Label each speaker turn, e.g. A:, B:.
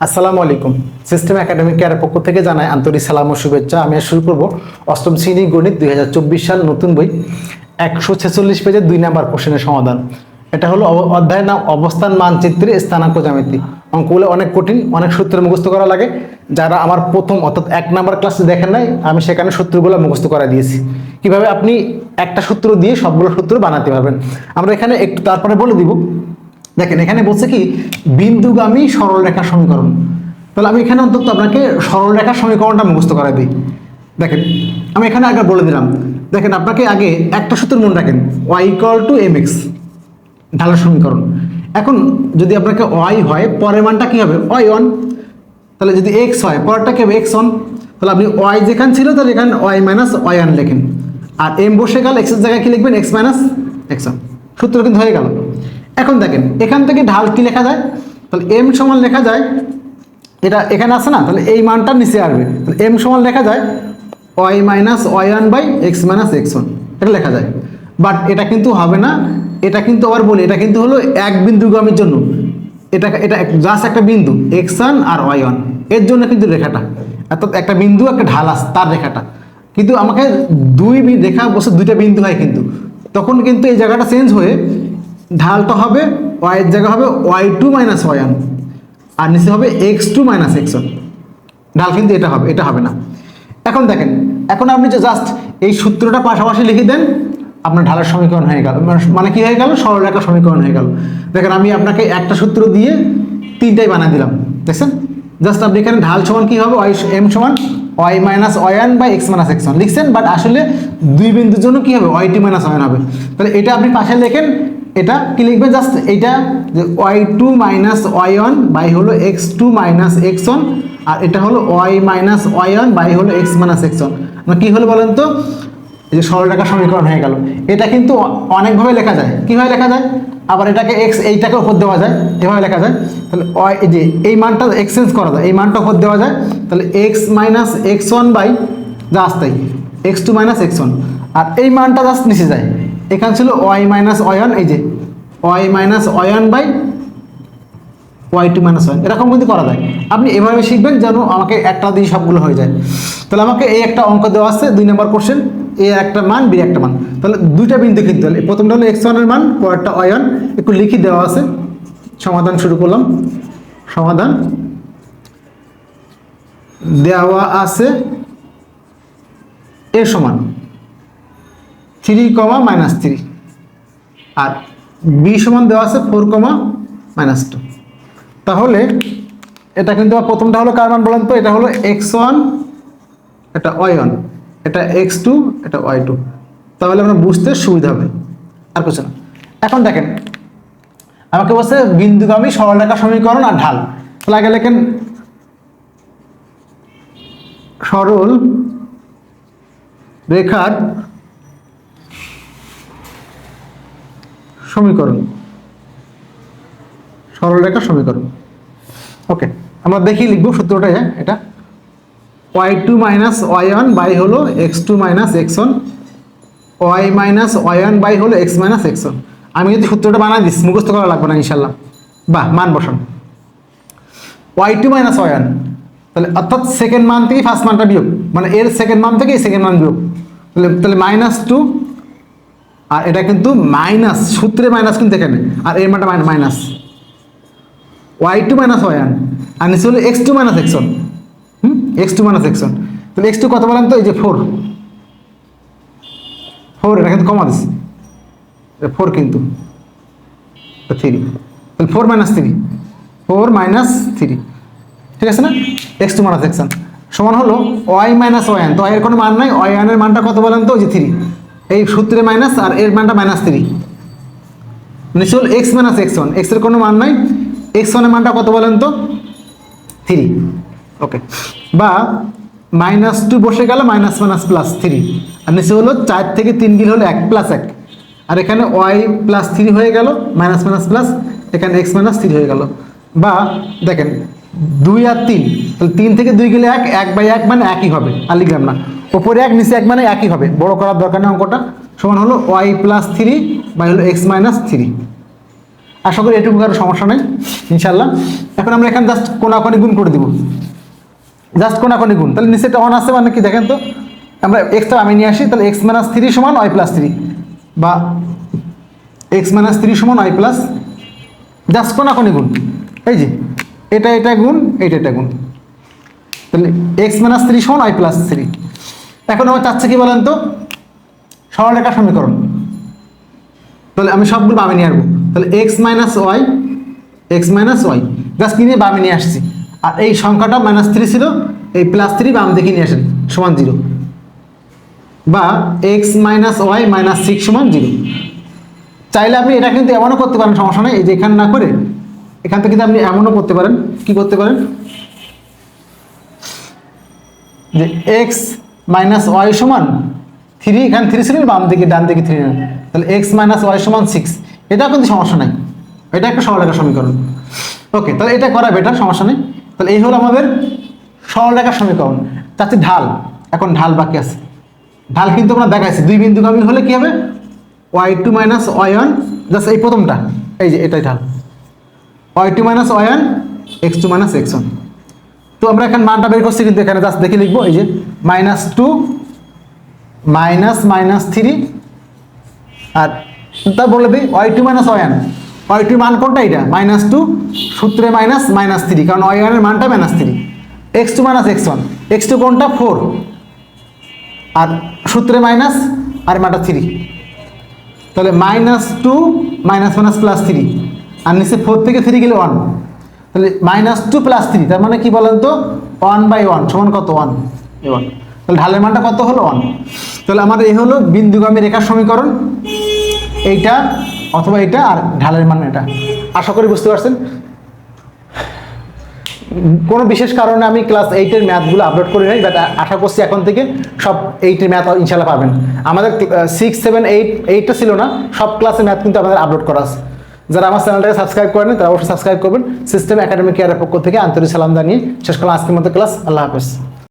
A: আসসালামু আলাইকুম। System academic কেয়ারের পক্ষ থেকে জানাই আন্তরিক সালাম ও শুভেচ্ছা। আমি শুরু করব অষ্টম শ্রেণী গণিত 2024 সাল নতুন বই 146 পেজের 2 নাম্বার কোশ্চেনের সমাধান। এটা হলো অধ্যায়ের নাম অবস্থান মানচিত্রে স্থানাঙ্ক জ্যামিতি। অঙ্কগুলো অনেক কঠিন, অনেক সূত্র মুখস্থ করা লাগে। যারা আমার প্রথম অর্থাৎ 1 নাম্বার ক্লাসে দেখেন নাই, আমি সেখানে সূত্রগুলো মুখস্থ করা দিয়েছি কিভাবে আপনি একটা সূত্র দিয়ে সবগুলো সূত্র বানাতে পারবেন। আমরা এখানে একটু তারপরে বলে দিব। দেখেন এখানে বলছে কি বিন্দুগামী সরলরেখা সমীকরণ। তাহলে আমি এখানে অন্তত আপনাকে সরলরেখা সমীকরণটা মুখস্থ করাই দিই। দেখেন আমি এখানে আগে বলে দিলাম। দেখেন আপনাকে আগে একটা সূত্র মনে রাখেন, y = mx, ঢালার সমীকরণ। এখন যদি আপনাকে y হয় পরের মানটা কি হবে y1, তাহলে যদি x হয় পরেরটা কি হবে x1। তাহলে আপনি y যেখানে ছিল তাহলে এখানে y - y1 লেখেন, আর m বসে গেল x এর জায়গায় কি লিখবেন x - x1। সূত্র কিন্তু হয়ে গেল। এখন দেখেন এখান থেকে ঢাল কি লেখা যায়, তাহলে m সমান লেখা যায়, এটা এখানে আছে না, তাহলে এই মানটা নিচে আসবে, তাহলে m সমান লেখা যায় y - y1/x - x1, এটা লেখা যায়। বাট এটা কিন্তু হবে না, এটা কিন্তু আবার বলি এটা কিন্তু হলো এক বিন্দুগামীর জন্য। এটা এটা জাস্ট একটা বিন্দু x1 আর y1 এর জন্য কিন্তু রেখাটা, অর্থাৎ একটা বিন্দু একটা ঢাল আছে তার রেখাটা। কিন্তু আমাকে দুই রেখা বসে দুইটা বিন্দু হয়, কিন্তু তখন কিন্তু এই জায়গাটা চেঞ্জ হয়ে ঢালটা হবে y এর জায়গা হবে y2 - y1, আর নিচে হবে x2 - x1। ঢাল কিন্তু এটা হবে, এটা হবে না। এখন দেখেন এখন আপনি যে জাস্ট এই সূত্রটা পাশাপাশি লিখে দেন, আপনার ঢালের সমীকরণ হয়ে গেল। মানে কি হয়ে গেল, সরলরেখা সমীকরণ হয়ে গেল। দেখেন আমি আপনাকে একটা সূত্র দিয়ে তিনটাই বানিয়ে দিলাম, দেখছেন। জাস্ট আপনি এখানে ঢাল সমান কি হবে m সমান y - y1/x - x1 লিখছেন, বাট আসলে দুই বিন্দুর জন্য কি হবে y2 - y1 হবে। তাহলে এটা আপনি পাশে লেখেন, এটা কি লিখবেন জাস্ট এইটা যে y2 - y1 বাই হলো x2 - x1, আর এটা হলো y - y1 বাই হলো x - x1। মানে কি হলো বলেন তো, এই যে সরলরেখা সমীকরণ হয়ে গেল। এটা কিন্তু অনেকভাবে লেখা যায়। কিভাবে লেখা যায়, আবার এটাকে x এইটাকে উপর দেওয়া যায়, এভাবে লেখা যায়। তাহলে y এই যে এই মানটা এক্সচেঞ্জ করা যায়, এই মানটা উপর দেওয়া যায়, তাহলে x - x1 বাই জাস্ট তাই x2 - x1, আর এই মানটা জাস্ট নিচে যায়। এখানে ছিল y - y1, এই যে y - y1 by y2 - y1, এরকম কিন্তু করা যায়। আপনি এভাবে শিখবেন যেন আমাকে একটা দিয়ে সবগুলো হয়ে যায়। তাহলে আমাকে এই একটা অঙ্ক দেওয়া আছে 2 নম্বর কোশ্চেন, এ একটা মান বি একটা মান, তাহলে দুইটা বিন্দু কিনতে হলে প্রথমটা হলো x1 এর মান, পরেরটা y1, একটু লিখে দেওয়া আছে। সমাধান শুরু করলাম। সমাধান দেওয়া আছে এর সমান 3, -3, আর বি সমান দেওয়া আছে 4, -2। তাহলে এটা কিন্তু প্রথমটা হলো কার মান বলেন তো, এটা হলো x1, এটা y1, এটা x2, এটা y2। তাহলে আমরা বুঝতে সুবিধা হবে, আর কিছু না। এখন দেখেন আমাকে বলছে বিন্দুগামী সরলরেখা সমীকরণ আর ঢাল। তাহলে আগে লেখেন সরল রেখার সমীকরণ, সরলরেখা সমীকরণ। ওকে, আমরা দেখি লিখবো সূত্রটা। এটা y2 - y1 বাই হলো x2 - x1, y - y1 by হলো x - x1। আমি যদি সূত্রটা বানাই দিস, মুখস্থ করা লাগবে না ইনশাল্লাহ। বাহ, মান বসান y2 - y1, তাহলে অর্থাৎ সেকেন্ড মান থেকে ফার্স্ট মানটা বিয়োগ, মানে এর সেকেন্ড মান থেকে এই সেকেন্ড মান বিয়োগ, তাহলে -2, আর এটা কিন্তু মাইনাস, সূত্রে মাইনাস কিন্তু এখানে, আর এর মানটা মাইনাস y2 - y1, আর নিচে হলো x2 - x1। x2 - x1, তাহলে x2 কত বলেন তো, এই যে 4, এটা কিন্তু কমা দিচ্ছে, 4 কিন্তু 3, তাহলে 4 - 3, 4 - 3, ঠিক আছে না। x2 - x1 সমান হলো y - y1, তো এর কোনো মান নাই, y1 এর মানটা কত বলেন তো, ওই যে 3, এই সূত্রে মাইনাস, আর এর মানটা -3, নিচে হলো x - x1, x এর কোনো মান নাই, x1 এর মানটা কত বলেন তো 3। ওকে, বা -2 বসে গেল, -+3, আর নিচে হলো 4 থেকে 3 গেলে হলো 1 + 1, আর এখানে y + 3 হয়ে গেল, প্লাস এখানে x - 3 হয়ে গেল। বা দেখেন 2 আর 3, তাহলে 3 থেকে 2 গেলে 1, 1/1 মানে একই হবে, আর লিখলাম না, ওপরে 1 নিচে 1 মানে একই হবে, বড় করার দরকার নেই অঙ্কটা। সমান হলো y + 3 বাই হলো x - 3। আশা করি এটুকু কারো সমস্যা নেই ইনশাল্লাহ। এখন আমরা এখানে জাস্ট কোনাকুনি গুণ করে দিব, জাস্ট কোনাকুনি গুণ। তাহলে নিচে একটা 1 আছে মানে কি দেখেন তো, আমরা এক্সটা আমি নিয়ে আসি, তাহলে x - 3 সমান y + 3 বা x - 3 সমান y প্লাস, জাস্ট কোনাকুনি গুণ। এই যে এটা গুণ, এটা গুণ, তাহলে x - 3 সমান y + 3। এখন আমার চাচ্ছে কি বলেন তো, সরলরেখা সমীকরণ। তাহলে আমি সবগুলো বামে নিয়ে আসবো, তাহলে x - y জাস্ট কি নিয়ে বামে নিয়ে আসছি, আর এই সংখ্যাটা -3 ছিল, এই +3 বাম দিকে নিয়ে আসেন সমান 0, বা x - y - 6 সমান 0। চাইলে আপনি এটা কিন্তু এমনও করতে পারেন, সমস্যা নেই, এই যে এখানে না করে এখান থেকে কিন্তু আপনি এমনও করতে পারেন, কি করতে পারেন, যে x - y সমান 3, এখানে 3 ছিল, বাম দিকে ডান দিকে 3 নেন, তাহলে x - y সমান 6, এটাও কিন্তু সমস্যা নাই, এটা একটা সরলরেখা সমীকরণ। ওকে, তাহলে এটা করা বেটার, সমস্যা নেই। তাহলে এই হলো আমাদের সরলরেখা সমীকরণ। চাচ্ছি ঢাল, এখন ঢাল বাকি আছে। ঢাল কিন্তু আমরা দেখাইছি, দুই বিন্দুগামী হলে কি হবে, y2 - y1, জাস্ট এই প্রথমটা, এই যে এটাই ঢাল, y2 - y1 x2 - x1। তো আমরা এখানে মানটা বের করছি, কিন্তু এখানে জাস্ট দেখে লিখবো, এই যে -2 -3, আর তা বলে দিই y2 - y1, y2 মান কোনটা, এটা -2, সূত্রে -3, কারণ y1 এর মানটা -3, x2 - x1, x2 কোনটা 4, আর সূত্রে মাইনাস, আর মানটা 3, তাহলে -2 -3, আর নিচে 4 থেকে 3 গেলে 1, তাহলে -2 + 3, তার মানে কি বলেন তো, 1/1 সমান কত, 1, তাহলে ঢালের মানটা কত হলো, 1। তাহলে আমাদের এই হলো বিন্দুগামী রেখার সমীকরণ, এইটা অথবা এটা, আর ঢালের মান এটা। আশা করি বুঝতে পারছেন। কোনো বিশেষ কারণে আমি ক্লাস 8-এর ম্যাথগুলো আপলোড করে নাই, বাট আশা করছি এখন থেকে সব 8-এর ম্যাথ ইনশাল্লাহ পাবেন। আমাদের 6, 7, 8টা ছিল না, সব ক্লাসের ম্যাথ কিন্তু আমাদের আপলোড করা আছে। যারা আমার চ্যানেলটাকে সাবস্ক্রাইব করেন তারা অবশ্যই সাবস্ক্রাইব করবেন। সিস্টেম একাডেমিক কেয়ারের পক্ষ থেকে আন্তরিক সালাম জানিয়ে শেষ করলাম আজকের মতো ক্লাস। আল্লাহ হাফেজ।